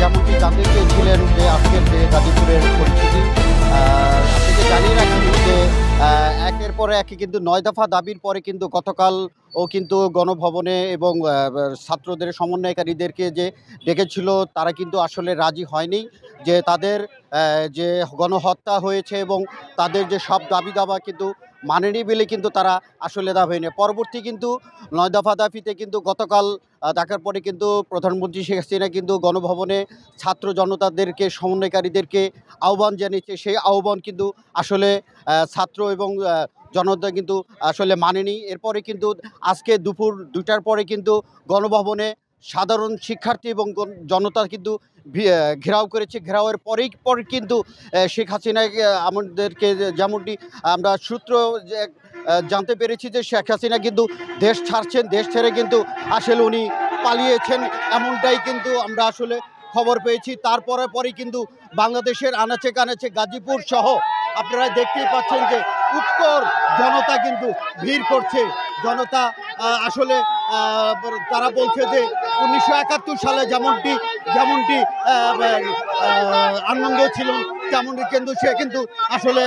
যেমনটি জানতে চেয়েছিলেন যে আজকের যে গাজীপুরের পরিস্থিতি, আপনাকে জানিয়ে রাখি যে একের পর এক কিন্তু ৯ দফা দাবির পরে কিন্তু গতকাল কিন্তু গণভবনে এবং ছাত্রদের সমন্বয়কারীদেরকে যে ডেকেছিল তারা কিন্তু আসলে রাজি হয়নি যে তাদের যে গণহত্যা হয়েছে এবং তাদের যে সব দাবি দাবা কিন্তু মানেনি বলে কিন্তু তারা আসলে দাবি হয়নি। পরবর্তী কিন্তু ৯ দফা দাবিতে কিন্তু গতকাল দেখার পরে কিন্তু প্রধানমন্ত্রী শেখ হাসিনা কিন্তু গণভবনে ছাত্র জনতাদেরকে সমন্বয়কারীদেরকে আহ্বান জানিয়েছে। সেই আহ্বান কিন্তু আসলে ছাত্র এবং জনতা কিন্তু আসলে মানেনি। এরপরে কিন্তু আজকে দুপুর ২টার পরে কিন্তু গণভবনে সাধারণ শিক্ষার্থী এবং জনতা কিন্তু ঘেরাও করেছে। ঘেরাওয়ের পর কিন্তু শেখ হাসিনা আমাদেরকে যেমনটি আমরা সূত্র জানতে পেরেছি যে শেখ হাসিনা কিন্তু দেশ ছাড়ছেন, দেশ ছেড়ে কিন্তু আসলে উনি পালিয়েছেন, এমনটাই কিন্তু আমরা আসলে খবর পেয়েছি। পরেই কিন্তু বাংলাদেশের আনাচে কানাচে গাজীপুর সহ আপনারা দেখতেই পাচ্ছেন যে উত্তর জনতা কিন্তু ভিড় করছে। জনতা আসলে তারা বলছে যে ১৯৭১ সালে যেমনটি আনন্দ ছিল তেমনটি কিন্তু সে কিন্তু আসলে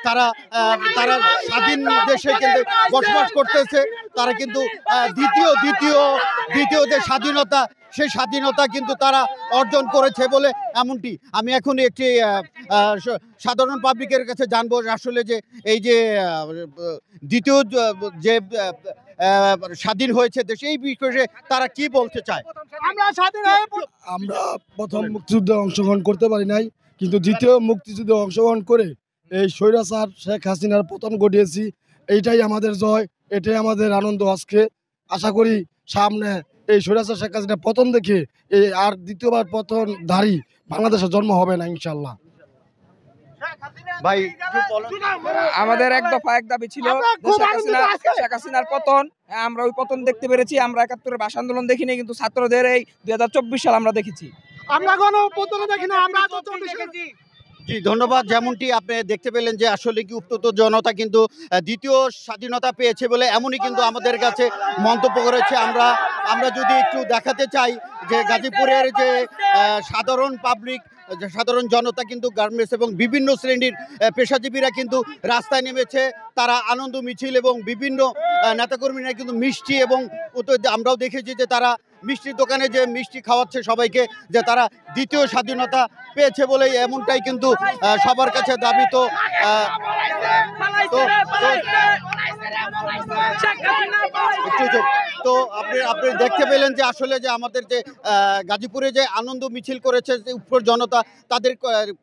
তারা স্বাধীন দেশে কিন্তু বসবাস করতেছে। তারা কিন্তু দ্বিতীয় যে স্বাধীনতা সেই স্বাধীনতা কিন্তু তারা অর্জন করেছে বলে এমনটি আমি এখন একটি সাধারণ পাবলিকের কাছে জানবো আসলে যে এই যে দ্বিতীয় যে স্বাধীন হয়েছে দেশ এই বিষয়ে তারা কি বলতে চায়। আমরা প্রথম মুক্তিযুদ্ধে অংশগ্রহণ করতে পারি নাই, কিন্তু দ্বিতীয় মুক্তিযুদ্ধে অংশগ্রহণ করে এই স্বৈরাচার শেখ হাসিনার পতন ঘটিয়েছি। এইটাই আমাদের জয়, এটাই আমাদের আনন্দ। আজকে আশা করি সামনে এই স্বৈরাচার শেখ হাসিনার পতন দেখে এই আর দ্বিতীয়বার পতনধারী বাংলাদেশের জন্ম হবে না ইনশাল্লাহ। ভাই আমাদের এক দফা এক দাবি ছিল শেখ হাসিনার পতন। আমরা ওই পতন দেখতে পেরেছি। আমরা ৭১-এর ভাষা আন্দোলন দেখিনি, কিন্তু ছাত্রদের এই ২০২৪ সাল আমরা দেখেছি। আমরা কোনো পতন দেখি না, আমরা জি ধন্যবাদ। যেমনটি আপনি দেখতে পেলেন যে আসলে কি উত্তর জনতা কিন্তু দ্বিতীয় স্বাধীনতা পেয়েছে বলে এমনই কিন্তু আমাদের কাছে মন্তব্য করেছে। আমরা যদি একটু দেখাতে চাই যে গাজীপুরের যে সাধারণ পাবলিক, সাধারণ জনতা কিন্তু গার্মেন্টস এবং বিভিন্ন শ্রেণীর পেশাজীবীরা কিন্তু রাস্তায় নেমেছে। তারা আনন্দ মিছিল এবং বিভিন্ন নেতাকর্মীরা কিন্তু মিষ্টি এবং আমরাও দেখেছি যে তারা মিষ্টির দোকানে যে মিষ্টি খাওয়াচ্ছে সবাইকে, যে তারা দ্বিতীয় স্বাধীনতা পেয়েছে বলেই এমনটাই কিন্তু সবার কাছে দাবি। তো আপনি দেখতে পেলেন যে আসলে যে আমাদের যে গাজীপুরে যে আনন্দ মিছিল করেছে যে উপর জনতা, তাদের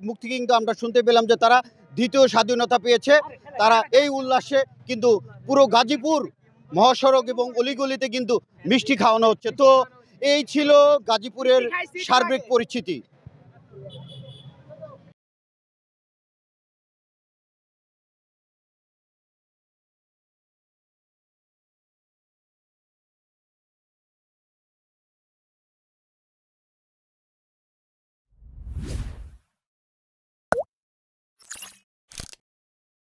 মুখ থেকে কিন্তু আমরা শুনতে পেলাম যে তারা দ্বিতীয় স্বাধীনতা পেয়েছে। তারা এই উল্লাসে কিন্তু পুরো গাজীপুর মহাসড়ক এবং অলিগলিতে কিন্তু মিষ্টি খাওয়ানো হচ্ছে। তো এই ছিল গাজীপুরের সার্বিক পরিস্থিতি।